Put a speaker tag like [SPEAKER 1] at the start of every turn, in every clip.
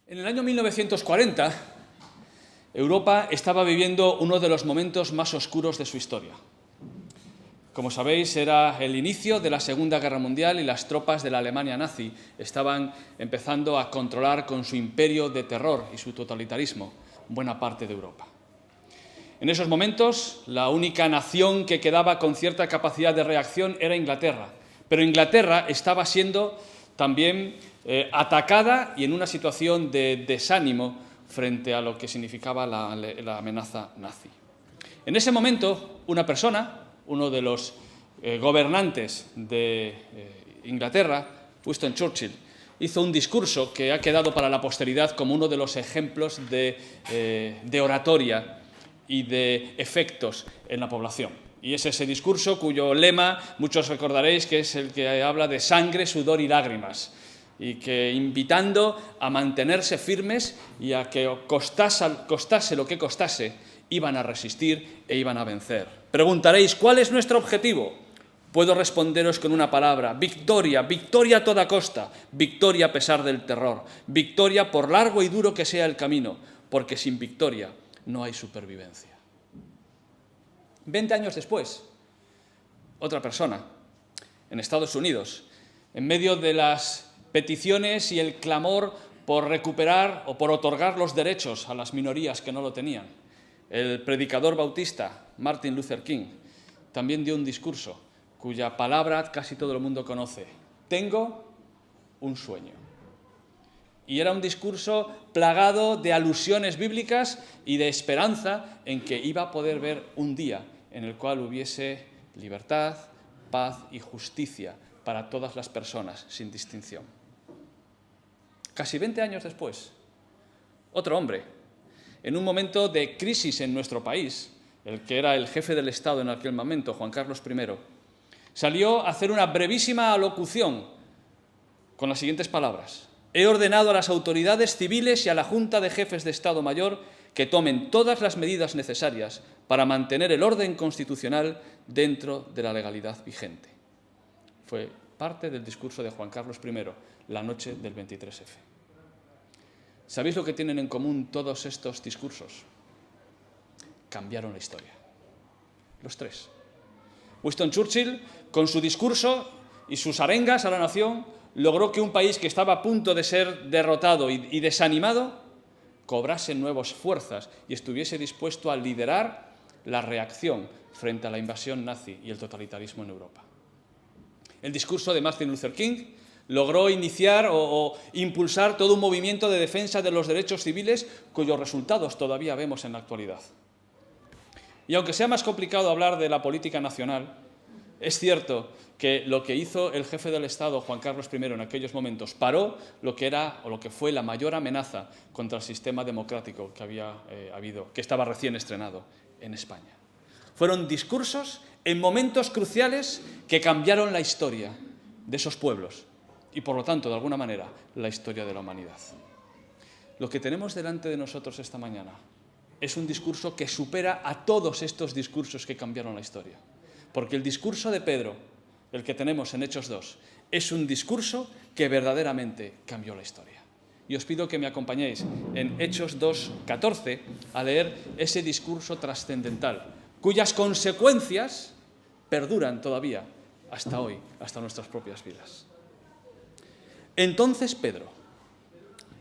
[SPEAKER 1] En el año 1940, Europa estaba viviendo uno de los momentos más oscuros de su historia. Como sabéis, era el inicio de la Segunda Guerra Mundial y las tropas de la Alemania nazi estaban empezando a controlar con su imperio de terror y su totalitarismo buena parte de Europa. En esos momentos, la única nación que quedaba con cierta capacidad de reacción era Inglaterra, pero Inglaterra estaba siendo también atacada y en una situación de desánimo frente a lo que significaba la amenaza nazi. En ese momento, una persona, uno de los gobernantes de Inglaterra, Winston Churchill, hizo un discurso que ha quedado para la posteridad como uno de los ejemplos de oratoria y de efectos en la población. Y es ese discurso cuyo lema, muchos recordaréis, que es el que habla de sangre, sudor y lágrimas, y que invitando a mantenerse firmes y a que costase lo que costase, iban a resistir e iban a vencer. Preguntaréis, ¿cuál es nuestro objetivo? Puedo responderos con una palabra: victoria, victoria a toda costa, victoria a pesar del terror, victoria por largo y duro que sea el camino, porque sin victoria no hay supervivencia. 20 años después, otra persona, en Estados Unidos, en medio de las peticiones y el clamor por recuperar o por otorgar los derechos a las minorías que no lo tenían, el predicador bautista Martin Luther King también dio un discurso cuya palabra casi todo el mundo conoce: tengo un sueño. Y era un discurso plagado de alusiones bíblicas y de esperanza en que iba a poder ver un día en el cual hubiese libertad, paz y justicia para todas las personas, sin distinción. Casi 20 años después, otro hombre, en un momento de crisis en nuestro país, el que era el jefe del Estado en aquel momento, Juan Carlos I, salió a hacer una brevísima alocución con las siguientes palabras: he ordenado a las autoridades civiles y a la Junta de Jefes de Estado Mayor que tomen todas las medidas necesarias para mantener el orden constitucional dentro de la legalidad vigente. Fue parte del discurso de Juan Carlos I la noche del 23F. ¿Sabéis lo que tienen en común todos estos discursos? Cambiaron la historia. Los tres. Winston Churchill, con su discurso y sus arengas a la nación, logró que un país que estaba a punto de ser derrotado y desanimado cobrase nuevas fuerzas y estuviese dispuesto a liderar la reacción frente a la invasión nazi y el totalitarismo en Europa. El discurso de Martin Luther King logró iniciar o impulsar todo un movimiento de defensa de los derechos civiles cuyos resultados todavía vemos en la actualidad. Y aunque sea más complicado hablar de la política nacional, es cierto que lo que hizo el jefe del Estado, Juan Carlos I, en aquellos momentos, paró lo que era o lo que fue la mayor amenaza contra el sistema democrático que había habido, que estaba recién estrenado en España. Fueron discursos en momentos cruciales que cambiaron la historia de esos pueblos y, por lo tanto, de alguna manera, la historia de la humanidad. Lo que tenemos delante de nosotros esta mañana es un discurso que supera a todos estos discursos que cambiaron la historia. Porque el discurso de Pedro, el que tenemos en Hechos 2, es un discurso que verdaderamente cambió la historia. Y os pido que me acompañéis en Hechos 2:14 a leer ese discurso trascendental, cuyas consecuencias perduran todavía hasta hoy, hasta nuestras propias vidas. Entonces Pedro,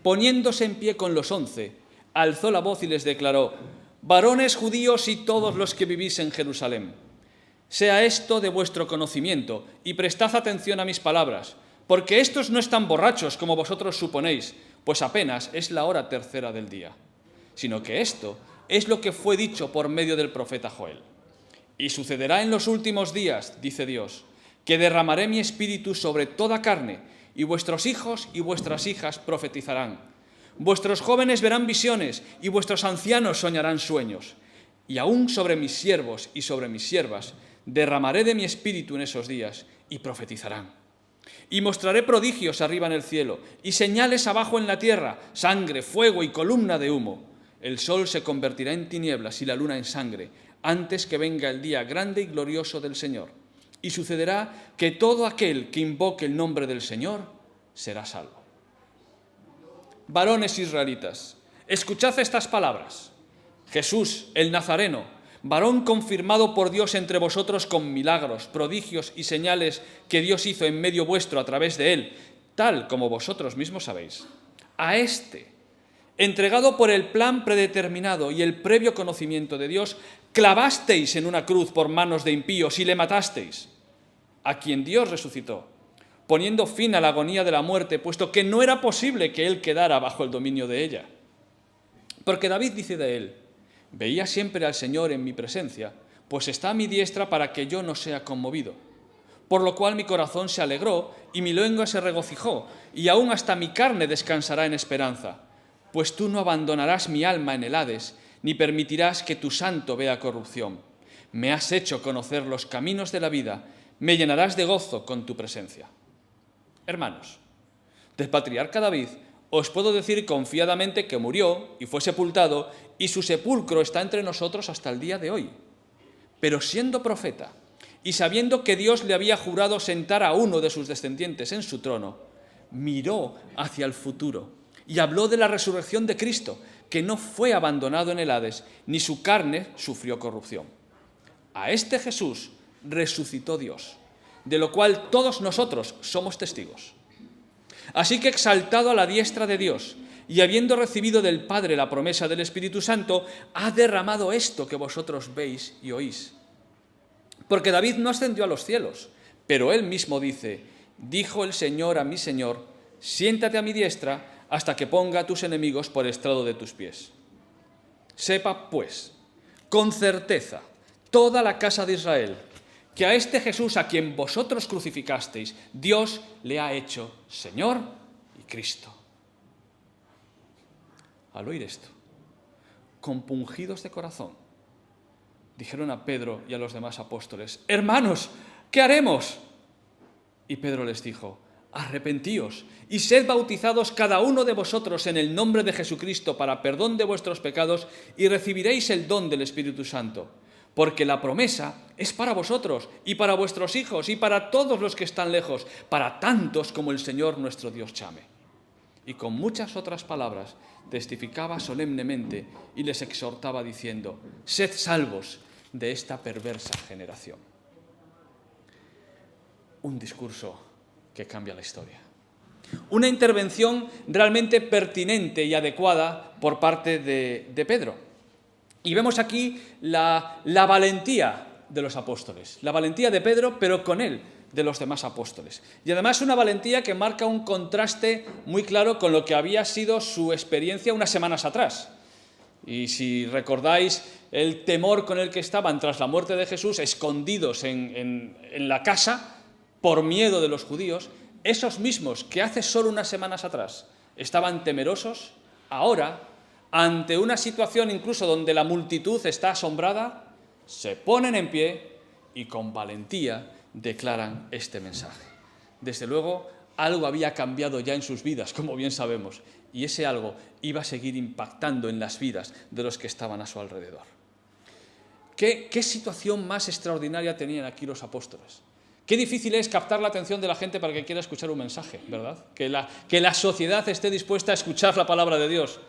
[SPEAKER 1] poniéndose en pie con los 11, alzó la voz y les declaró: varones judíos y todos los que vivís en Jerusalén, sea esto de vuestro conocimiento y prestad atención a mis palabras, porque estos no están borrachos como vosotros suponéis, pues apenas es la hora tercera del día, sino que esto es lo que fue dicho por medio del profeta Joel. Y sucederá en los últimos días, dice Dios, que derramaré mi espíritu sobre toda carne, y vuestros hijos y vuestras hijas profetizarán. Vuestros jóvenes verán visiones y vuestros ancianos soñarán sueños. Y aún sobre mis siervos y sobre mis siervas derramaré de mi espíritu en esos días y profetizarán. Y mostraré prodigios arriba en el cielo y señales abajo en la tierra, sangre, fuego y columna de humo. El sol se convertirá en tinieblas y la luna en sangre, antes que venga el día grande y glorioso del Señor. Y sucederá que todo aquel que invoque el nombre del Señor será salvo. varones israelitas, escuchad estas palabras. Jesús, el Nazareno, varón confirmado por Dios entre vosotros con milagros, prodigios y señales que Dios hizo en medio vuestro a través de él, tal como vosotros mismos sabéis. A este, entregado por el plan predeterminado y el previo conocimiento de Dios, clavasteis en una cruz por manos de impíos y le matasteis, a quien Dios resucitó, poniendo fin a la agonía de la muerte, puesto que no era posible que él quedara bajo el dominio de ella. Porque David dice de él: veía siempre al Señor en mi presencia, pues está a mi diestra para que yo no sea conmovido. Por lo cual mi corazón se alegró y mi lengua se regocijó, y aún hasta mi carne descansará en esperanza. Pues tú no abandonarás mi alma en el Hades, ni permitirás que tu santo vea corrupción. Me has hecho conocer los caminos de la vida, me llenarás de gozo con tu presencia. Hermanos, del patriarca David os puedo decir confiadamente que murió y fue sepultado, y su sepulcro está entre nosotros hasta el día de hoy. Pero siendo profeta, y sabiendo que Dios le había jurado sentar a uno de sus descendientes en su trono, miró hacia el futuro y habló de la resurrección de Cristo, que no fue abandonado en el Hades, ni su carne sufrió corrupción. A este Jesús resucitó Dios, de lo cual todos nosotros somos testigos. Así que, exaltado a la diestra de Dios, y habiendo recibido del Padre la promesa del Espíritu Santo, ha derramado esto que vosotros veis y oís. Porque David no ascendió a los cielos, pero él mismo dice: dijo el Señor a mi Señor, siéntate a mi diestra hasta que ponga a tus enemigos por estrado de tus pies. Sepa, pues, con certeza, toda la casa de Israel, que a este Jesús a quien vosotros crucificasteis, Dios le ha hecho Señor y Cristo. Al oír esto, compungidos de corazón, dijeron a Pedro y a los demás apóstoles: hermanos, ¿qué haremos? Y Pedro les dijo: arrepentíos y sed bautizados cada uno de vosotros en el nombre de Jesucristo para perdón de vuestros pecados, y recibiréis el don del Espíritu Santo. Porque la promesa es para vosotros y para vuestros hijos y para todos los que están lejos, para tantos como el Señor nuestro Dios llame. Y con muchas otras palabras testificaba solemnemente y les exhortaba diciendo: sed salvos de esta perversa generación. Un discurso que cambia la historia. Una intervención realmente pertinente y adecuada por parte de Pedro. Y vemos aquí la valentía de los apóstoles, la valentía de Pedro, pero con él de los demás apóstoles. Y además una valentía que marca un contraste muy claro con lo que había sido su experiencia unas semanas atrás. Y si recordáis el temor con el que estaban tras la muerte de Jesús, escondidos en la casa por miedo de los judíos, esos mismos que hace solo unas semanas atrás estaban temerosos, ahora, ante una situación incluso donde la multitud está asombrada, se ponen en pie y con valentía declaran este mensaje. Desde luego, algo había cambiado ya en sus vidas, como bien sabemos, y ese algo iba a seguir impactando en las vidas de los que estaban a su alrededor. ¿Qué situación más extraordinaria tenían aquí los apóstoles? Qué difícil es captar la atención de la gente para que quiera escuchar un mensaje, ¿verdad? Que la sociedad esté dispuesta a escuchar la palabra de Dios.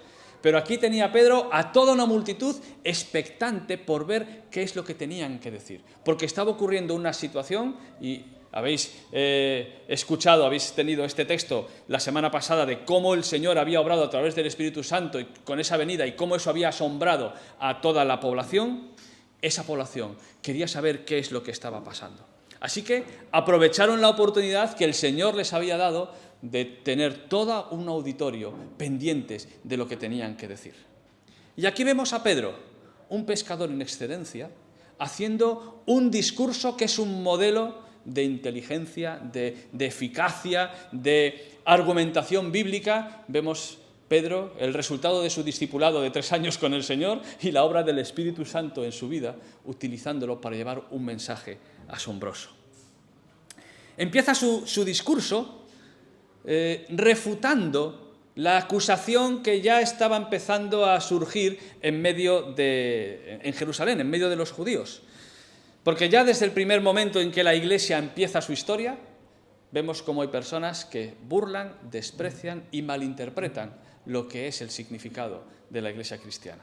[SPEAKER 1] Pero aquí tenía Pedro a toda una multitud expectante por ver qué es lo que tenían que decir. Porque estaba ocurriendo una situación, y habéis escuchado, habéis tenido este texto la semana pasada de cómo el Señor había obrado a través del Espíritu Santo y con esa venida y cómo eso había asombrado a toda la población. Esa población quería saber qué es lo que estaba pasando. Así que aprovecharon la oportunidad que el Señor les había dado de tener todo un auditorio pendientes de lo que tenían que decir. Y aquí vemos a Pedro, un pescador en excedencia, haciendo un discurso que es un modelo de inteligencia, de eficacia, de argumentación bíblica. Vemos Pedro, el resultado de su discipulado de 3 años con el Señor y la obra del Espíritu Santo en su vida, utilizándolo para llevar un mensaje asombroso. Empieza su discurso refutando la acusación que ya estaba empezando a surgir en Jerusalén, en medio de los judíos. Porque ya desde el primer momento en que la Iglesia empieza su historia, vemos cómo hay personas que burlan, desprecian y malinterpretan lo que es el significado de la Iglesia cristiana.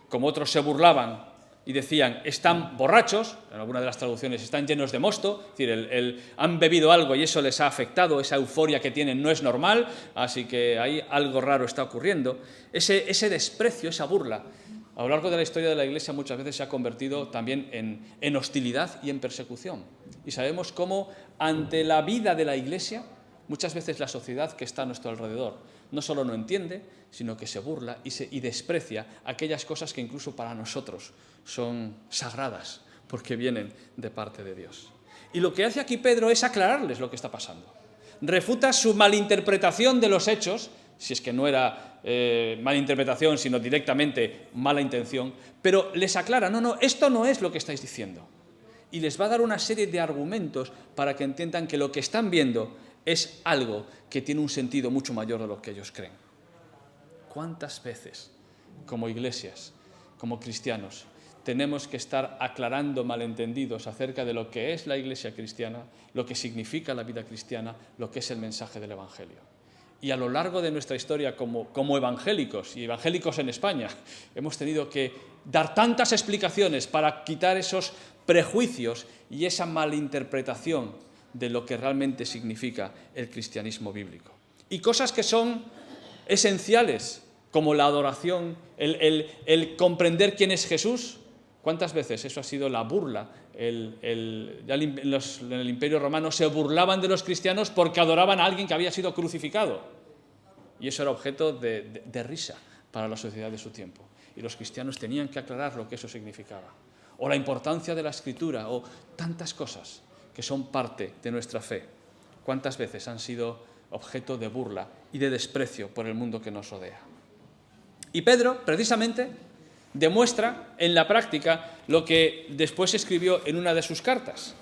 [SPEAKER 1] Como otros se burlaban y decían, están borrachos, en alguna de las traducciones están llenos de mosto, es decir, han bebido algo y eso les ha afectado, esa euforia que tienen no es normal, así que ahí algo raro está ocurriendo. Ese desprecio, esa burla, a lo largo de la historia de la Iglesia muchas veces se ha convertido también en hostilidad y en persecución. Y sabemos cómo ante la vida de la Iglesia, muchas veces la sociedad que está a nuestro alrededor no solo no entiende, sino que se burla y desprecia aquellas cosas que incluso para nosotros son sagradas, porque vienen de parte de Dios. Y lo que hace aquí Pedro es aclararles lo que está pasando. Refuta su malinterpretación de los hechos, si es que no era malinterpretación, sino directamente mala intención, pero les aclara, no, esto no es lo que estáis diciendo. Y les va a dar una serie de argumentos para que entiendan que lo que están viendo es algo que tiene un sentido mucho mayor de lo que ellos creen. ¿Cuántas veces, como iglesias, como cristianos, tenemos que estar aclarando malentendidos acerca de lo que es la Iglesia cristiana, lo que significa la vida cristiana, lo que es el mensaje del Evangelio? Y a lo largo de nuestra historia como evangélicos, y evangélicos en España, hemos tenido que dar tantas explicaciones para quitar esos prejuicios y esa malinterpretación de lo que realmente significa el cristianismo bíblico. Y cosas que son esenciales, como la adoración, el comprender quién es Jesús. ¿Cuántas veces eso ha sido la burla? En el Imperio Romano se burlaban de los cristianos porque adoraban a alguien que había sido crucificado. Y eso era objeto de risa para la sociedad de su tiempo. Y los cristianos tenían que aclarar lo que eso significaba. O la importancia de la Escritura, o tantas cosas que son parte de nuestra fe. ¿Cuántas veces han sido objeto de burla y de desprecio por el mundo que nos rodea? Y Pedro, precisamente, demuestra en la práctica lo que después escribió en una de sus cartas.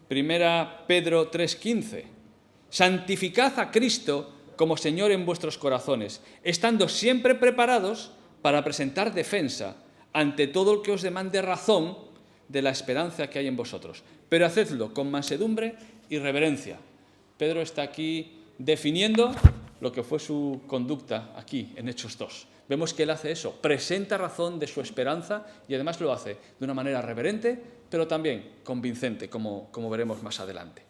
[SPEAKER 1] Primera Pedro 3:15. Santificad a Cristo como Señor en vuestros corazones, estando siempre preparados para presentar defensa ante todo el que os demande razón de la esperanza que hay en vosotros. Pero hacedlo con mansedumbre y reverencia. Pedro está aquí definiendo lo que fue su conducta aquí, en Hechos 2. Vemos que él hace eso, presenta razón de su esperanza y además lo hace de una manera reverente, pero también convincente, como veremos más adelante.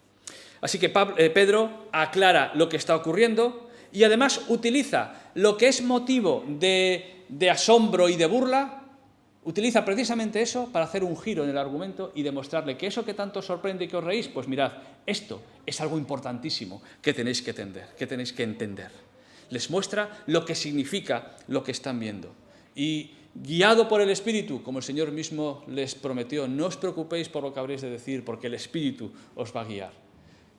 [SPEAKER 1] Así que Pedro aclara lo que está ocurriendo y además utiliza lo que es motivo de asombro y de burla, utiliza precisamente eso para hacer un giro en el argumento y demostrarle que eso que tanto sorprende y que os reís, pues mirad, esto es algo importantísimo que tenéis que entender. Les muestra lo que significa lo que están viendo. Y guiado por el Espíritu, como el Señor mismo les prometió, no os preocupéis por lo que habréis de decir, porque el Espíritu os va a guiar.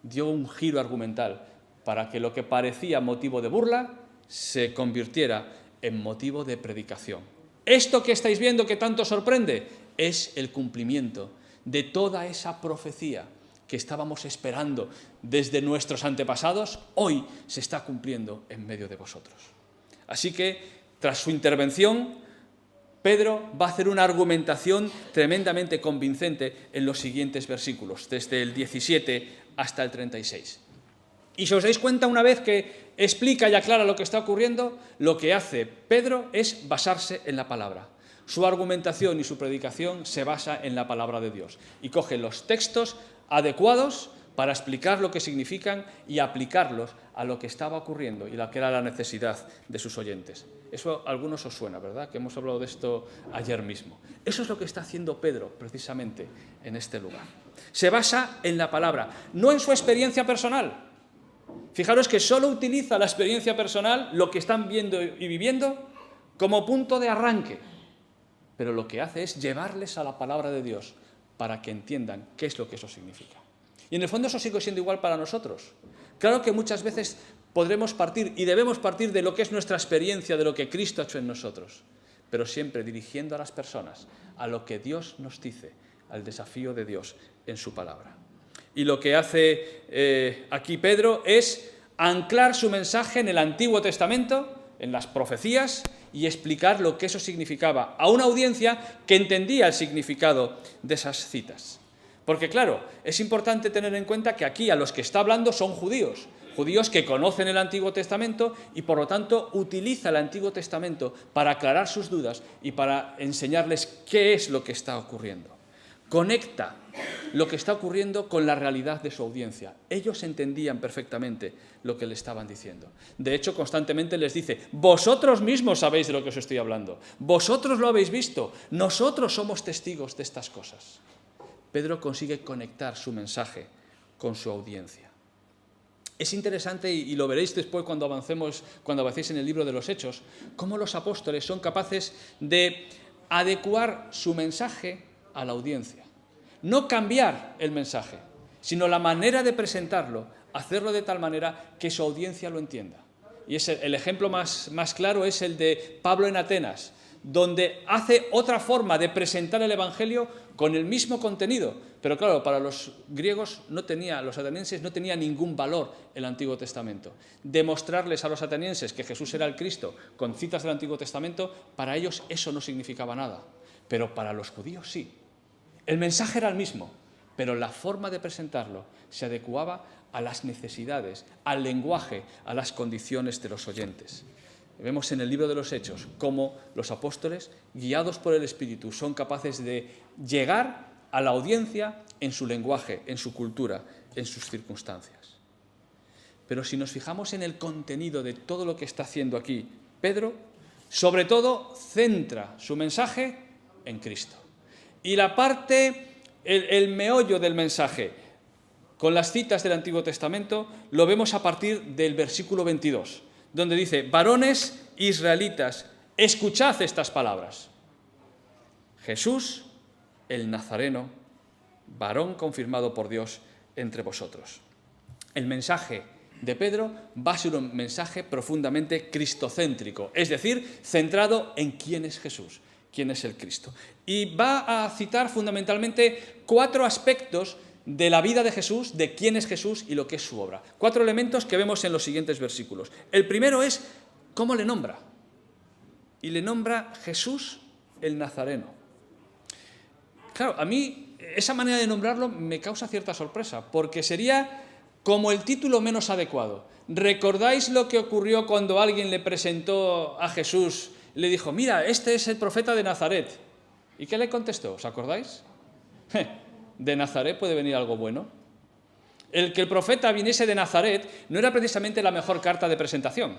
[SPEAKER 1] Dio un giro argumental para que lo que parecía motivo de burla se convirtiera en motivo de predicación. Esto que estáis viendo que tanto sorprende es el cumplimiento de toda esa profecía que estábamos esperando desde nuestros antepasados, hoy se está cumpliendo en medio de vosotros. Así que, tras su intervención, Pedro va a hacer una argumentación tremendamente convincente en los siguientes versículos, desde el 17 hasta el 36. Y si os dais cuenta, una vez que explica y aclara lo que está ocurriendo, lo que hace Pedro es basarse en la palabra. Su argumentación y su predicación se basa en la palabra de Dios y coge los textos adecuados para explicar lo que significan y aplicarlos a lo que estaba ocurriendo y la que era la necesidad de sus oyentes. Eso a algunos os suena, ¿verdad? Que hemos hablado de esto ayer mismo. Eso es lo que está haciendo Pedro precisamente en este lugar. Se basa en la palabra, no en su experiencia personal. Fijaros que solo utiliza la experiencia personal, lo que están viendo y viviendo, como punto de arranque. Pero lo que hace es llevarles a la palabra de Dios para que entiendan qué es lo que eso significa. Y en el fondo eso sigue siendo igual para nosotros. Claro que muchas veces podremos partir y debemos partir de lo que es nuestra experiencia, de lo que Cristo ha hecho en nosotros, pero siempre dirigiendo a las personas a lo que Dios nos dice, al desafío de Dios en su palabra. Y lo que hace aquí Pedro es anclar su mensaje en el Antiguo Testamento, en las profecías, y explicar lo que eso significaba a una audiencia que entendía el significado de esas citas. Porque claro, es importante tener en cuenta que aquí a los que está hablando son judíos judíos que conocen el Antiguo Testamento y por lo tanto utiliza el Antiguo Testamento para aclarar sus dudas y para enseñarles qué es lo que está ocurriendo. Conecta lo que está ocurriendo con la realidad de su audiencia. Ellos entendían perfectamente lo que le estaban diciendo. De hecho, constantemente les dice: vosotros mismos sabéis de lo que os estoy hablando, vosotros lo habéis visto, nosotros somos testigos de estas cosas. Pedro consigue conectar su mensaje con su audiencia. Es interesante, y lo veréis después cuando avancéis en el libro de los Hechos, cómo los apóstoles son capaces de adecuar su mensaje a la audiencia. No cambiar el mensaje, sino la manera de presentarlo, hacerlo de tal manera que su audiencia lo entienda. Y el ejemplo más claro es el de Pablo en Atenas, donde hace otra forma de presentar el Evangelio con el mismo contenido. Pero claro, para los griegos los atenienses no tenía ningún valor el Antiguo Testamento. Demostrarles a los atenienses que Jesús era el Cristo con citas del Antiguo Testamento, para ellos eso no significaba nada. Pero para los judíos sí. El mensaje era el mismo, pero la forma de presentarlo se adecuaba a las necesidades, al lenguaje, a las condiciones de los oyentes. Vemos en el libro de los Hechos cómo los apóstoles, guiados por el Espíritu, son capaces de llegar a la audiencia en su lenguaje, en su cultura, en sus circunstancias. Pero si nos fijamos en el contenido de todo lo que está haciendo aquí Pedro, sobre todo centra su mensaje en Cristo. Y la parte, el meollo del mensaje, con las citas del Antiguo Testamento, lo vemos a partir del versículo 22, donde dice: varones israelitas, escuchad estas palabras. Jesús, el Nazareno, varón confirmado por Dios entre vosotros. El mensaje de Pedro va a ser un mensaje profundamente cristocéntrico, es decir, centrado en quién es Jesús, quién es el Cristo. Y va a citar fundamentalmente 4 aspectos de la vida de Jesús, de quién es Jesús y lo que es su obra. 4 elementos que vemos en los siguientes versículos. El primero es cómo le nombra. Y le nombra Jesús el Nazareno. Claro, a mí esa manera de nombrarlo me causa cierta sorpresa, porque sería como el título menos adecuado. ¿Recordáis lo que ocurrió cuando alguien le presentó a Jesús? Le dijo: mira, este es el profeta de Nazaret. ¿Y qué le contestó? ¿Os acordáis? ¿De Nazaret puede venir algo bueno? El que el profeta viniese de Nazaret no era precisamente la mejor carta de presentación,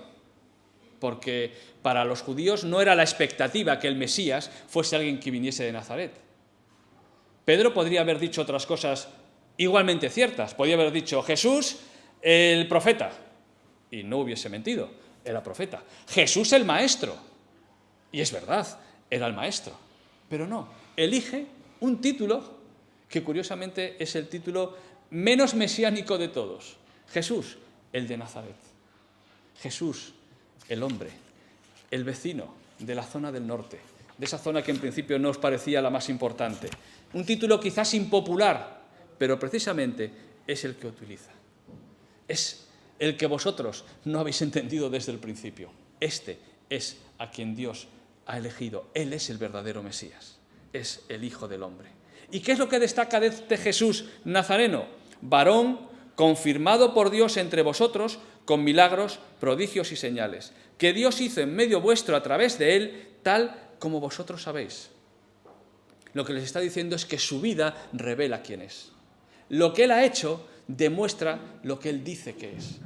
[SPEAKER 1] porque para los judíos no era la expectativa que el Mesías fuese alguien que viniese de Nazaret. Pedro podría haber dicho otras cosas igualmente ciertas. Podría haber dicho: Jesús, el profeta, y no hubiese mentido, era profeta. Jesús, el maestro, y es verdad, era el maestro. Pero no, elige un título que curiosamente es el título menos mesiánico de todos. Jesús, el de Nazaret. Jesús, el hombre, el vecino de la zona del norte, de esa zona que en principio no os parecía la más importante. Un título quizás impopular, pero precisamente es el que utiliza. Es el que vosotros no habéis entendido desde el principio. Este es a quien Dios ha elegido. Él es el verdadero Mesías, es el Hijo del Hombre. ¿Y qué es lo que destaca de este Jesús nazareno? Varón confirmado por Dios entre vosotros con milagros, prodigios y señales, que Dios hizo en medio vuestro a través de él, tal como vosotros sabéis. Lo que les está diciendo es que su vida revela quién es. Lo que él ha hecho demuestra lo que él dice que es.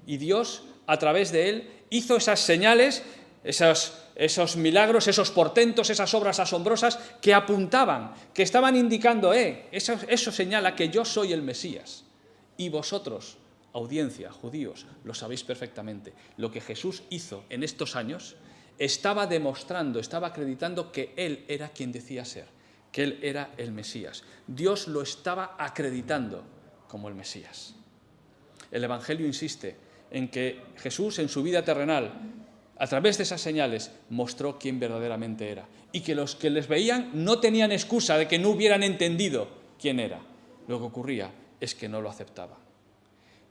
[SPEAKER 1] Y Dios, a través de él, hizo esas señales, esos milagros, esos portentos, esas obras asombrosas que apuntaban, que estaban indicando, eso señala que yo soy el Mesías. Y vosotros, audiencia, judíos, lo sabéis perfectamente. Lo que Jesús hizo en estos años estaba demostrando, estaba acreditando que él era quien decía ser, que él era el Mesías. Dios lo estaba acreditando como el Mesías. El Evangelio insiste en que Jesús, en su vida terrenal, a través de esas señales, mostró quién verdaderamente era. Y que los que les veían no tenían excusa de que no hubieran entendido quién era. Lo que ocurría es que no lo aceptaban.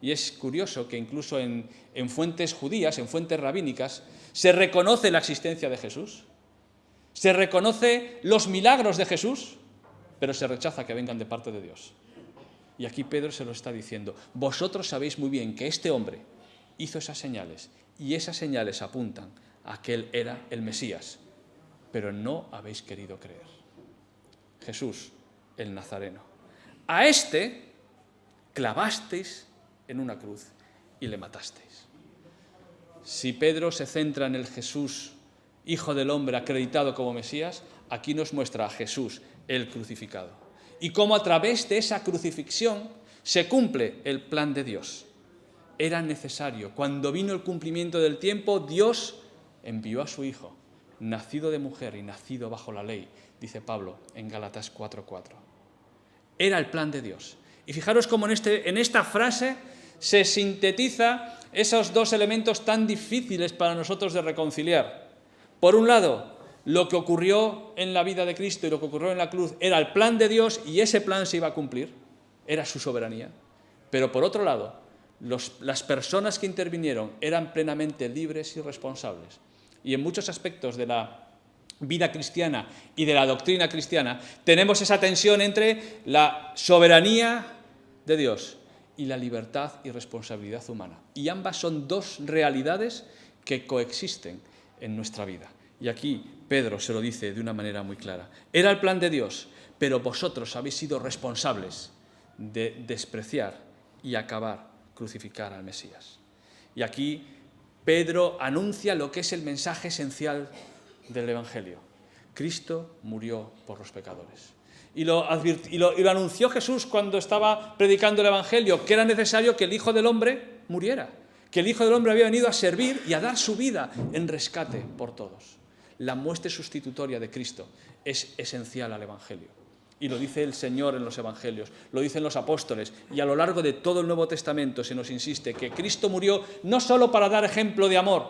[SPEAKER 1] Y es curioso que incluso en fuentes judías, en fuentes rabínicas, se reconoce la existencia de Jesús, se reconoce los milagros de Jesús, pero se rechaza que vengan de parte de Dios. Y aquí Pedro se lo está diciendo: vosotros sabéis muy bien que este hombre, hizo esas señales, y esas señales apuntan a que Él era el Mesías, pero no habéis querido creer. Jesús, el Nazareno. A este clavasteis en una cruz y le matasteis. Si Pedro se centra en el Jesús, Hijo del Hombre, acreditado como Mesías, aquí nos muestra a Jesús, el crucificado. Y cómo a través de esa crucifixión se cumple el plan de Dios. Era necesario. Cuando vino el cumplimiento del tiempo, Dios envió a su Hijo, nacido de mujer y nacido bajo la ley, dice Pablo en Gálatas 4:4. Era el plan de Dios. Y fijaros cómo en esta frase se sintetiza esos dos elementos tan difíciles para nosotros de reconciliar. Por un lado, lo que ocurrió en la vida de Cristo y lo que ocurrió en la cruz era el plan de Dios y ese plan se iba a cumplir, era su soberanía. Pero por otro lado, las personas que intervinieron eran plenamente libres y responsables. Y en muchos aspectos de la vida cristiana y de la doctrina cristiana tenemos esa tensión entre la soberanía de Dios y la libertad y responsabilidad humana. Y ambas son dos realidades que coexisten en nuestra vida. Y aquí Pedro se lo dice de una manera muy clara. Era el plan de Dios, pero vosotros habéis sido responsables de despreciar y crucificar al Mesías. Y aquí Pedro anuncia lo que es el mensaje esencial del Evangelio. Cristo murió por los pecadores. Y lo anunció Jesús cuando estaba predicando el Evangelio, que era necesario que el Hijo del Hombre muriera, que el Hijo del Hombre había venido a servir y a dar su vida en rescate por todos. La muerte sustitutoria de Cristo es esencial al Evangelio. Y lo dice el Señor en los Evangelios, lo dicen los apóstoles, y a lo largo de todo el Nuevo Testamento se nos insiste que Cristo murió no solo para dar ejemplo de amor,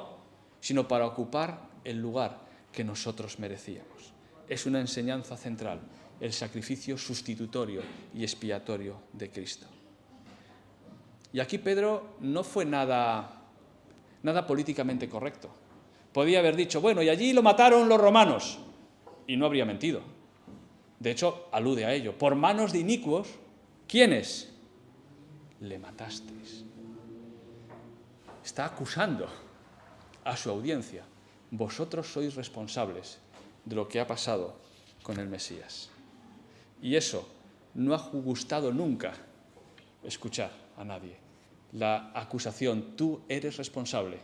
[SPEAKER 1] sino para ocupar el lugar que nosotros merecíamos. Es una enseñanza central, el sacrificio sustitutorio y expiatorio de Cristo. Y aquí Pedro no fue nada políticamente correcto. Podía haber dicho, bueno, y allí lo mataron los romanos, y no habría mentido. De hecho, alude a ello. Por manos de inicuos, ¿quiénes? Le matasteis. Está acusando a su audiencia. Vosotros sois responsables de lo que ha pasado con el Mesías. Y eso no ha gustado nunca escuchar a nadie. La acusación, tú eres responsable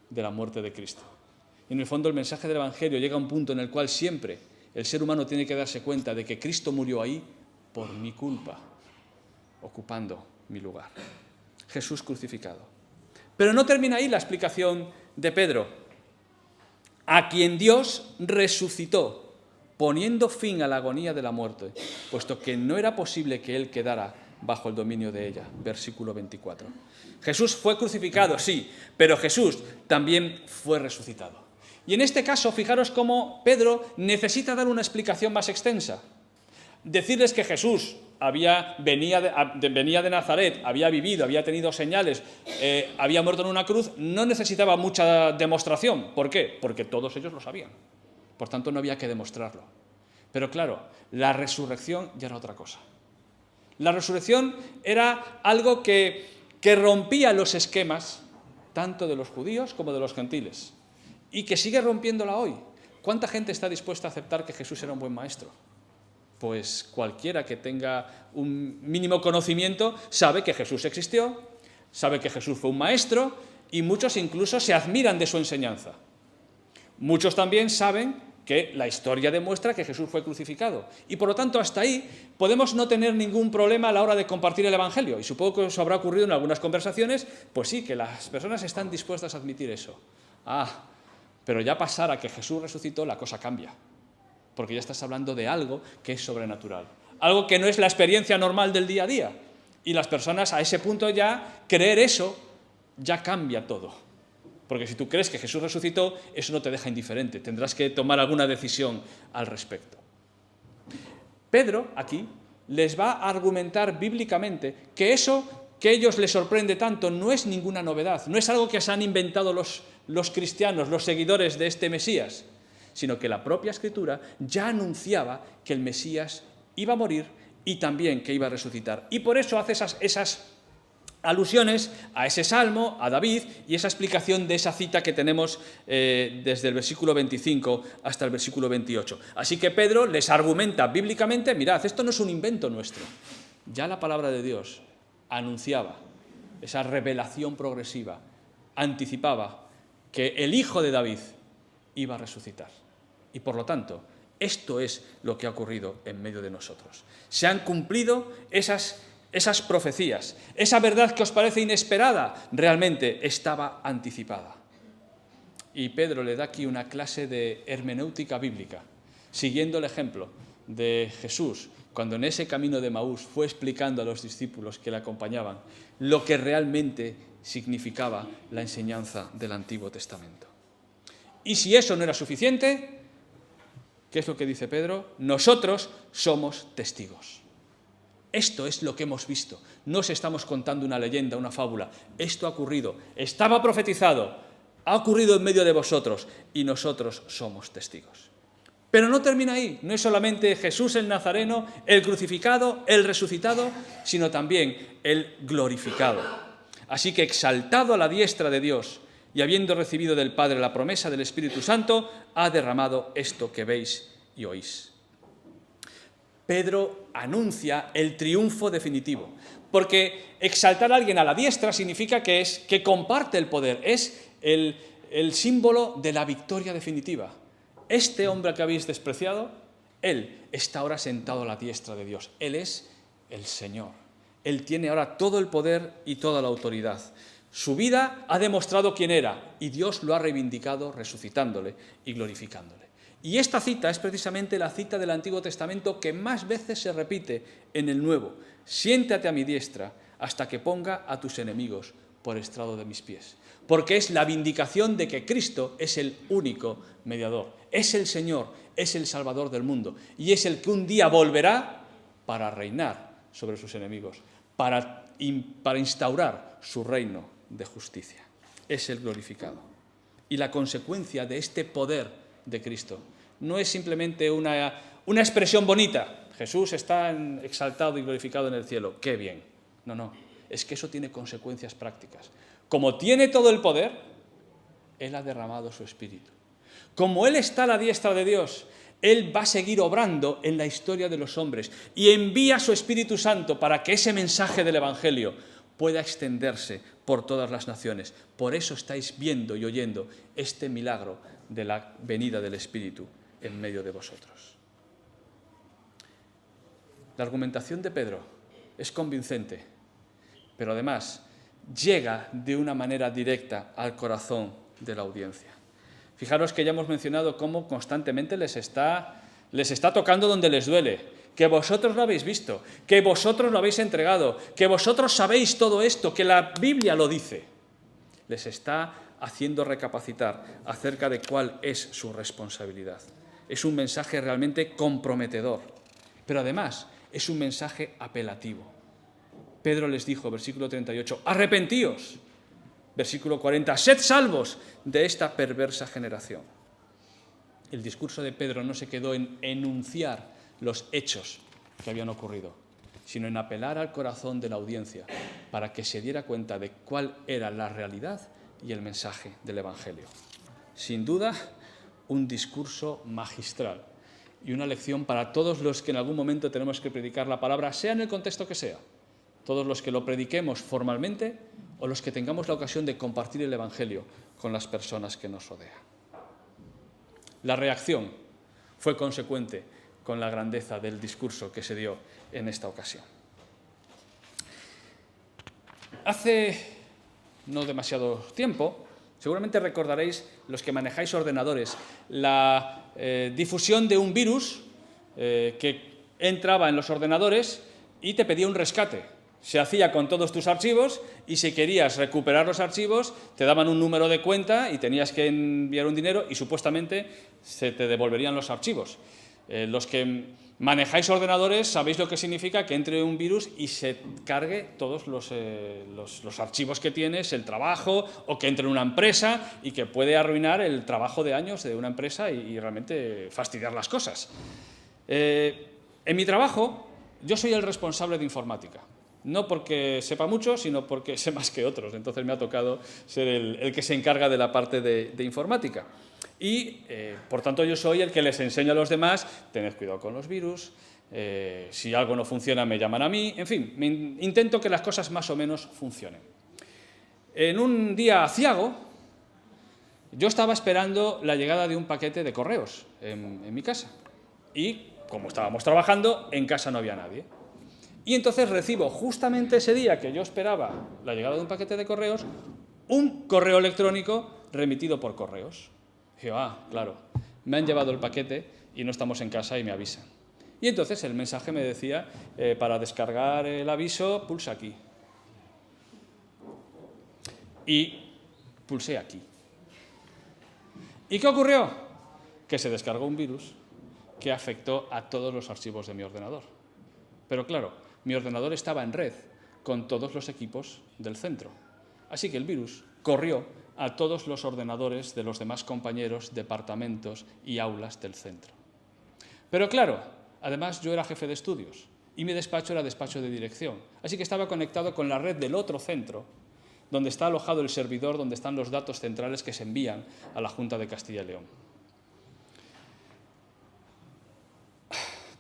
[SPEAKER 1] de la muerte de Cristo. Y en el fondo el mensaje del Evangelio llega a un punto en el cual siempre el ser humano tiene que darse cuenta de que Cristo murió ahí por mi culpa, ocupando mi lugar. Jesús crucificado. Pero no termina ahí la explicación de Pedro. A quien Dios resucitó, poniendo fin a la agonía de la muerte, puesto que no era posible que él quedara bajo el dominio de ella. Versículo 24. Jesús fue crucificado, sí, pero Jesús también fue resucitado. Y en este caso, fijaros cómo Pedro necesita dar una explicación más extensa. Decirles que Jesús venía de Nazaret, había vivido, había tenido señales, había muerto en una cruz, no necesitaba mucha demostración. ¿Por qué? Porque todos ellos lo sabían. Por tanto, no había que demostrarlo. Pero claro, la resurrección ya era otra cosa. La resurrección era algo que rompía los esquemas, tanto de los judíos como de los gentiles. Y que sigue rompiéndola hoy. ¿Cuánta gente está dispuesta a aceptar que Jesús era un buen maestro? Pues cualquiera que tenga un mínimo conocimiento sabe que Jesús existió, sabe que Jesús fue un maestro y muchos incluso se admiran de su enseñanza. Muchos también saben que la historia demuestra que Jesús fue crucificado. Y por lo tanto, hasta ahí podemos no tener ningún problema a la hora de compartir el Evangelio. Y supongo que os habrá ocurrido en algunas conversaciones, pues sí, que las personas están dispuestas a admitir eso. Pero ya pasar a que Jesús resucitó, la cosa cambia. Porque ya estás hablando de algo que es sobrenatural. Algo que no es la experiencia normal del día a día. Y las personas a ese punto ya, creer eso, ya cambia todo. Porque si tú crees que Jesús resucitó, eso no te deja indiferente. Tendrás que tomar alguna decisión al respecto. Pedro, aquí, les va a argumentar bíblicamente que eso que a ellos les sorprende tanto no es ninguna novedad, no es algo que se han inventado los cristianos, los seguidores de este Mesías, sino que la propia Escritura ya anunciaba que el Mesías iba a morir y también que iba a resucitar. Y por eso hace esas alusiones a ese salmo, a David, y esa explicación de esa cita que tenemos desde el versículo 25 hasta el versículo 28. Así que Pedro les argumenta bíblicamente, mirad, esto no es un invento nuestro. Ya la palabra de Dios anunciaba esa revelación progresiva, anticipaba que el Hijo de David iba a resucitar. Y por lo tanto, esto es lo que ha ocurrido en medio de nosotros. Se han cumplido esas profecías. Esa verdad que os parece inesperada, realmente estaba anticipada. Y Pedro le da aquí una clase de hermenéutica bíblica, siguiendo el ejemplo de Jesús, cuando en ese camino de Emaús fue explicando a los discípulos que le acompañaban lo que realmente significaba la enseñanza del Antiguo Testamento. Y si eso no era suficiente, ¿qué es lo que dice Pedro? Nosotros somos testigos. Esto es lo que hemos visto. No os estamos contando una leyenda, una fábula. Esto ha ocurrido, estaba profetizado, ha ocurrido en medio de vosotros y nosotros somos testigos. Pero no termina ahí. No es solamente Jesús el Nazareno, el crucificado, el resucitado, sino también el glorificado. Así que exaltado a la diestra de Dios y habiendo recibido del Padre la promesa del Espíritu Santo, ha derramado esto que veis y oís. Pedro anuncia el triunfo definitivo, porque exaltar a alguien a la diestra significa que comparte el poder, es el símbolo de la victoria definitiva. Este hombre que habéis despreciado, él está ahora sentado a la diestra de Dios. Él es el Señor. Él tiene ahora todo el poder y toda la autoridad. Su vida ha demostrado quién era y Dios lo ha reivindicado resucitándole y glorificándole. Y esta cita es precisamente la cita del Antiguo Testamento que más veces se repite en el Nuevo. Siéntate a mi diestra hasta que ponga a tus enemigos por estrado de mis pies. Porque es la vindicación de que Cristo es el único mediador, es el Señor, es el Salvador del mundo y es el que un día volverá para reinar sobre sus enemigos, para instaurar su reino de justicia. Es el glorificado. Y la consecuencia de este poder de Cristo no es simplemente una expresión bonita. Jesús está exaltado y glorificado en el cielo. ¡Qué bien! No. Es que eso tiene consecuencias prácticas. Como tiene todo el poder, Él ha derramado su Espíritu. Como Él está a la diestra de Dios, Él va a seguir obrando en la historia de los hombres y envía su Espíritu Santo para que ese mensaje del Evangelio pueda extenderse por todas las naciones. Por eso estáis viendo y oyendo este milagro de la venida del Espíritu en medio de vosotros. La argumentación de Pedro es convincente, pero además llega de una manera directa al corazón de la audiencia. Fijaros que ya hemos mencionado cómo constantemente les está tocando donde les duele, que vosotros lo habéis visto, que vosotros lo habéis entregado, que vosotros sabéis todo esto, que la Biblia lo dice. Les está haciendo recapacitar acerca de cuál es su responsabilidad. Es un mensaje realmente comprometedor, pero además es un mensaje apelativo. Pedro les dijo, versículo 38, arrepentíos. Versículo 40, sed salvos de esta perversa generación. El discurso de Pedro no se quedó en enunciar los hechos que habían ocurrido, sino en apelar al corazón de la audiencia para que se diera cuenta de cuál era la realidad y el mensaje del Evangelio. Sin duda, un discurso magistral y una lección para todos los que en algún momento tenemos que predicar la palabra, sea en el contexto que sea. Todos los que lo prediquemos formalmente o los que tengamos la ocasión de compartir el Evangelio con las personas que nos rodean. La reacción fue consecuente con la grandeza del discurso que se dio en esta ocasión. Hace no demasiado tiempo, seguramente recordaréis, los que manejáis ordenadores, la difusión de un virus que entraba en los ordenadores y te pedía un rescate. Se hacía con todos tus archivos y si querías recuperar los archivos te daban un número de cuenta y tenías que enviar un dinero y supuestamente se te devolverían los archivos. Los que manejáis ordenadores sabéis lo que significa que entre un virus y se cargue todos los archivos que tienes, el trabajo, o que entre en una empresa y que puede arruinar el trabajo de años de una empresa y realmente fastidiar las cosas. En mi trabajo yo soy el responsable de informática. No porque sepa mucho, sino porque sé más que otros. Entonces me ha tocado ser el que se encarga de la parte de informática. Y, por tanto, yo soy el que les enseña a los demás, tened cuidado con los virus, si algo no funciona me llaman a mí, en fin, intento que las cosas más o menos funcionen. En un día aciago, yo estaba esperando la llegada de un paquete de correos en mi casa. Y, como estábamos trabajando, en casa no había nadie. Y entonces recibo, justamente ese día que yo esperaba la llegada de un paquete de correos, un correo electrónico remitido por correos. Y yo, claro, me han llevado el paquete y no estamos en casa y me avisan. Y entonces el mensaje me decía, para descargar el aviso, pulsa aquí. Y pulsé aquí. ¿Y qué ocurrió? Que se descargó un virus que afectó a todos los archivos de mi ordenador. Pero claro, mi ordenador estaba en red con todos los equipos del centro. Así que el virus corrió a todos los ordenadores de los demás compañeros, departamentos y aulas del centro. Pero claro, además yo era jefe de estudios y mi despacho era despacho de dirección. Así que estaba conectado con la red del otro centro, donde está alojado el servidor, donde están los datos centrales que se envían a la Junta de Castilla y León.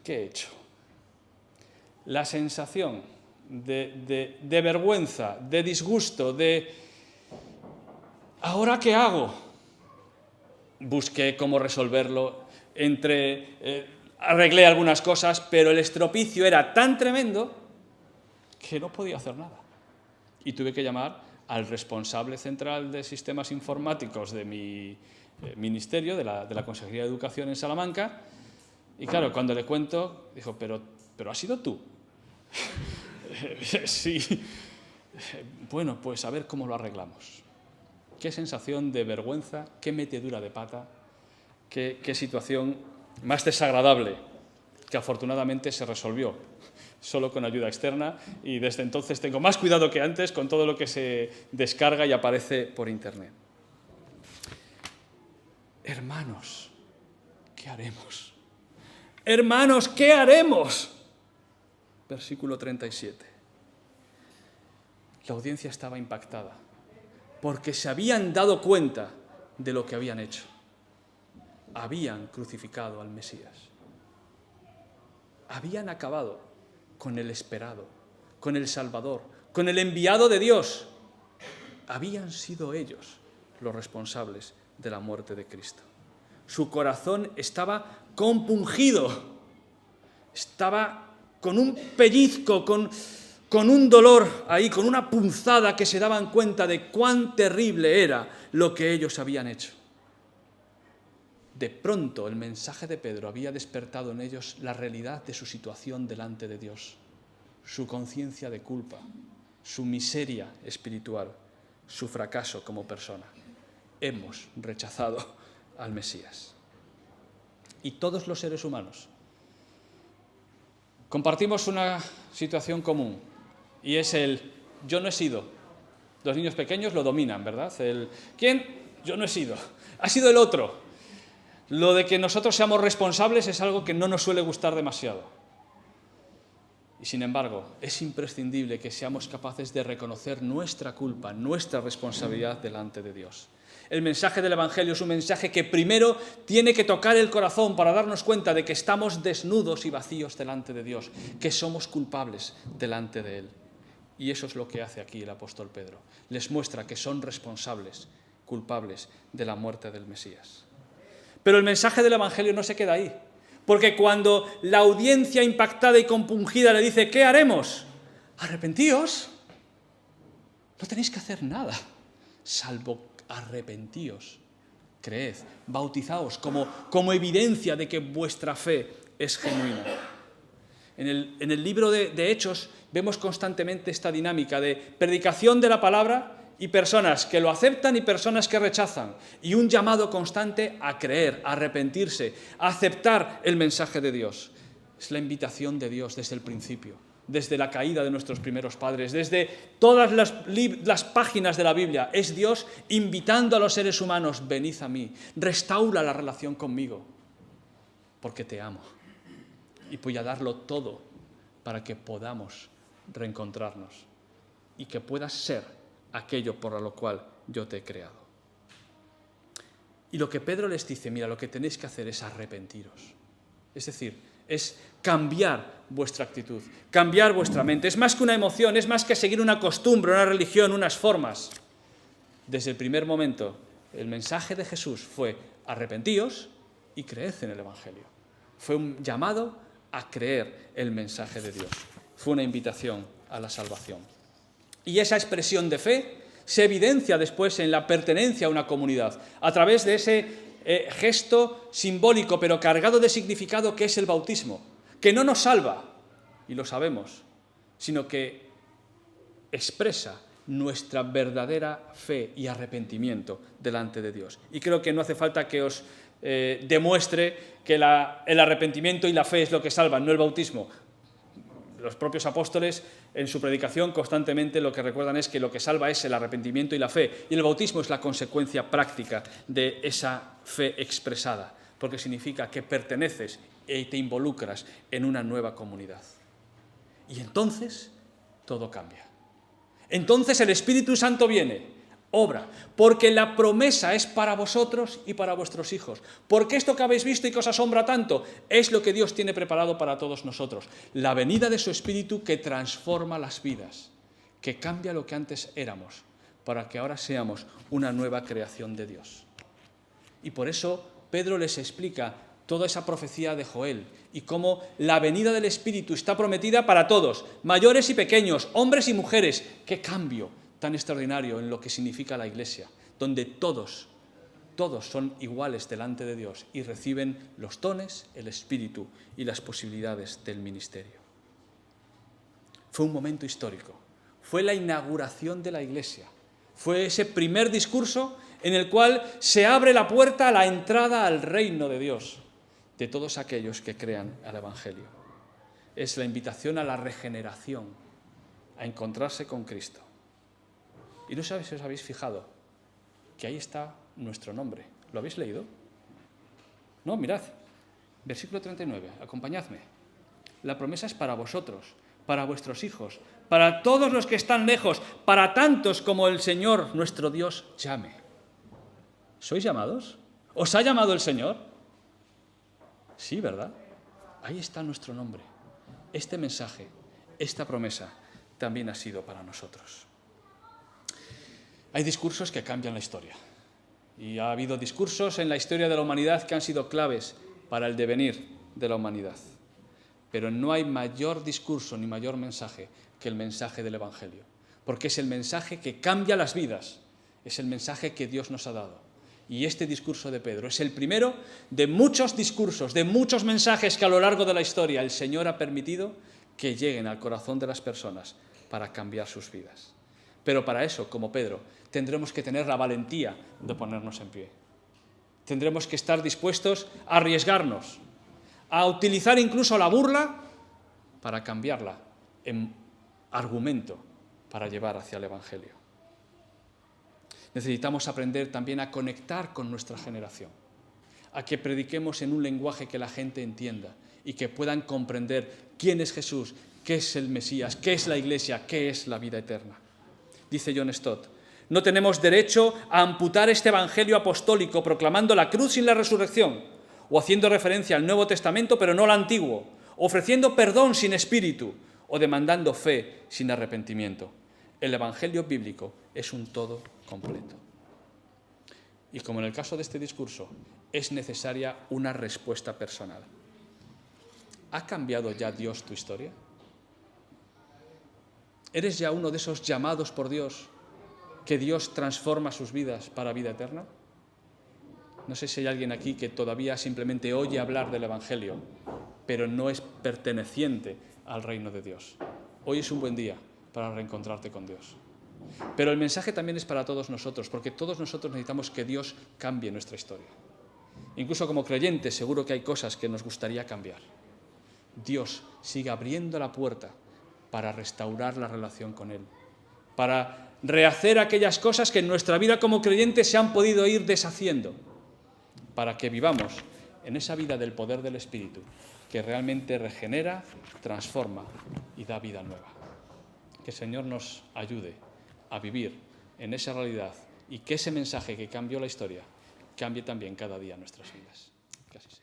[SPEAKER 1] ¿Qué he hecho? La sensación de vergüenza, de disgusto, de ¿ahora qué hago? Busqué cómo resolverlo, arreglé algunas cosas, pero el estropicio era tan tremendo que no podía hacer nada. Y tuve que llamar al responsable central de sistemas informáticos de mi ministerio, de la Consejería de Educación en Salamanca, y claro, cuando le cuento, dijo, pero ¿has sido tú? Sí. Bueno, pues a ver cómo lo arreglamos. Qué sensación de vergüenza, qué metedura de pata, qué situación más desagradable, que afortunadamente se resolvió solo con ayuda externa y desde entonces tengo más cuidado que antes con todo lo que se descarga y aparece por Internet. Hermanos, ¿qué haremos? Hermanos, ¿qué haremos? Versículo 37. La audiencia estaba impactada porque se habían dado cuenta de lo que habían hecho. Habían crucificado al Mesías. Habían acabado con el esperado, con el Salvador, con el enviado de Dios. Habían sido ellos los responsables de la muerte de Cristo. Su corazón estaba compungido, estaba con un pellizco, con un dolor ahí, con una punzada que se daban cuenta de cuán terrible era lo que ellos habían hecho. De pronto el mensaje de Pedro había despertado en ellos la realidad de su situación delante de Dios, su conciencia de culpa, su miseria espiritual, su fracaso como persona. Hemos rechazado al Mesías. Y todos los seres humanos compartimos una situación común y es el yo no he sido. Los niños pequeños lo dominan, ¿verdad? ¿Quién? Yo no he sido. Ha sido el otro. Lo de que nosotros seamos responsables es algo que no nos suele gustar demasiado. Y sin embargo, es imprescindible que seamos capaces de reconocer nuestra culpa, nuestra responsabilidad delante de Dios. El mensaje del Evangelio es un mensaje que primero tiene que tocar el corazón para darnos cuenta de que estamos desnudos y vacíos delante de Dios, que somos culpables delante de Él. Y eso es lo que hace aquí el apóstol Pedro. Les muestra que son responsables, culpables de la muerte del Mesías. Pero el mensaje del Evangelio no se queda ahí, porque cuando la audiencia impactada y compungida le dice ¿qué haremos? Arrepentíos. No tenéis que hacer nada, salvo arrepentíos, creed, bautizaos como evidencia de que vuestra fe es genuina. En el libro de Hechos vemos constantemente esta dinámica de predicación de la palabra y personas que lo aceptan y personas que rechazan, y un llamado constante a creer, a arrepentirse, a aceptar el mensaje de Dios. Es la invitación de Dios desde el principio, desde la caída de nuestros primeros padres, desde todas las páginas de la Biblia. Es Dios invitando a los seres humanos, venid a mí, restaura la relación conmigo, porque te amo y voy a darlo todo para que podamos reencontrarnos y que puedas ser aquello por lo cual yo te he creado. Y lo que Pedro les dice, mira, lo que tenéis que hacer es arrepentiros. Es decir, es cambiar vuestra actitud, cambiar vuestra mente. Es más que una emoción, es más que seguir una costumbre, una religión, unas formas. Desde el primer momento, el mensaje de Jesús fue arrepentíos y creed en el Evangelio. Fue un llamado a creer el mensaje de Dios. Fue una invitación a la salvación. Y esa expresión de fe se evidencia después en la pertenencia a una comunidad, a través de ese gesto simbólico pero cargado de significado que es el bautismo, que no nos salva, y lo sabemos, sino que expresa nuestra verdadera fe y arrepentimiento delante de Dios. Y creo que no hace falta que os demuestre que el arrepentimiento y la fe es lo que salvan, no el bautismo. Los propios apóstoles en su predicación constantemente lo que recuerdan es que lo que salva es el arrepentimiento y la fe, y el bautismo es la consecuencia práctica de esa fe expresada, porque significa que perteneces y te involucras en una nueva comunidad. Y entonces todo cambia. Entonces el Espíritu Santo viene, obra, porque la promesa es para vosotros y para vuestros hijos. Porque esto que habéis visto y que os asombra tanto es lo que Dios tiene preparado para todos nosotros. La venida de su Espíritu que transforma las vidas, que cambia lo que antes éramos, para que ahora seamos una nueva creación de Dios. Y por eso Pedro les explica toda esa profecía de Joel y cómo la venida del Espíritu está prometida para todos, mayores y pequeños, hombres y mujeres. ¡Qué cambio tan extraordinario en lo que significa la Iglesia, donde todos son iguales delante de Dios y reciben los dones, el Espíritu y las posibilidades del ministerio! Fue un momento histórico, fue la inauguración de la Iglesia, fue ese primer discurso en el cual se abre la puerta a la entrada al reino de Dios de todos aquellos que crean al Evangelio. Es la invitación a la regeneración, a encontrarse con Cristo. Y no sabéis si os habéis fijado que ahí está nuestro nombre. ¿Lo habéis leído? No, mirad, versículo 39, acompañadme. La promesa es para vosotros, para vuestros hijos, para todos los que están lejos, para tantos como el Señor nuestro Dios llame. ¿Sois llamados? ¿Os ha llamado el Señor? Sí, ¿verdad? Ahí está nuestro nombre. Este mensaje, esta promesa, también ha sido para nosotros. Hay discursos que cambian la historia. Y ha habido discursos en la historia de la humanidad que han sido claves para el devenir de la humanidad. Pero no hay mayor discurso ni mayor mensaje que el mensaje del Evangelio. Porque es el mensaje que cambia las vidas. Es el mensaje que Dios nos ha dado. Y este discurso de Pedro es el primero de muchos discursos, de muchos mensajes que a lo largo de la historia el Señor ha permitido que lleguen al corazón de las personas para cambiar sus vidas. Pero para eso, como Pedro, tendremos que tener la valentía de ponernos en pie. Tendremos que estar dispuestos a arriesgarnos, a utilizar incluso la burla para cambiarla en argumento para llevar hacia el Evangelio. Necesitamos aprender también a conectar con nuestra generación, a que prediquemos en un lenguaje que la gente entienda y que puedan comprender quién es Jesús, qué es el Mesías, qué es la Iglesia, qué es la vida eterna. Dice John Stott: no tenemos derecho a amputar este evangelio apostólico proclamando la cruz sin la resurrección, o haciendo referencia al Nuevo Testamento pero no al Antiguo, ofreciendo perdón sin espíritu, o demandando fe sin arrepentimiento. El evangelio bíblico es un todo completo. Y como en el caso de este discurso, es necesaria una respuesta personal. ¿Ha cambiado ya Dios tu historia? ¿Eres ya uno de esos llamados por Dios que Dios transforma sus vidas para vida eterna? No sé si hay alguien aquí que todavía simplemente oye hablar del Evangelio, pero no es perteneciente al reino de Dios. Hoy es un buen día para reencontrarte con Dios. Pero el mensaje también es para todos nosotros, porque todos nosotros necesitamos que Dios cambie nuestra historia. Incluso como creyentes, seguro que hay cosas que nos gustaría cambiar. Dios sigue abriendo la puerta para restaurar la relación con Él, para rehacer aquellas cosas que en nuestra vida como creyentes se han podido ir deshaciendo, para que vivamos en esa vida del poder del Espíritu, que realmente regenera, transforma y da vida nueva. Que el Señor nos ayude a vivir en esa realidad y que ese mensaje que cambió la historia cambie también cada día nuestras vidas. Que así sea.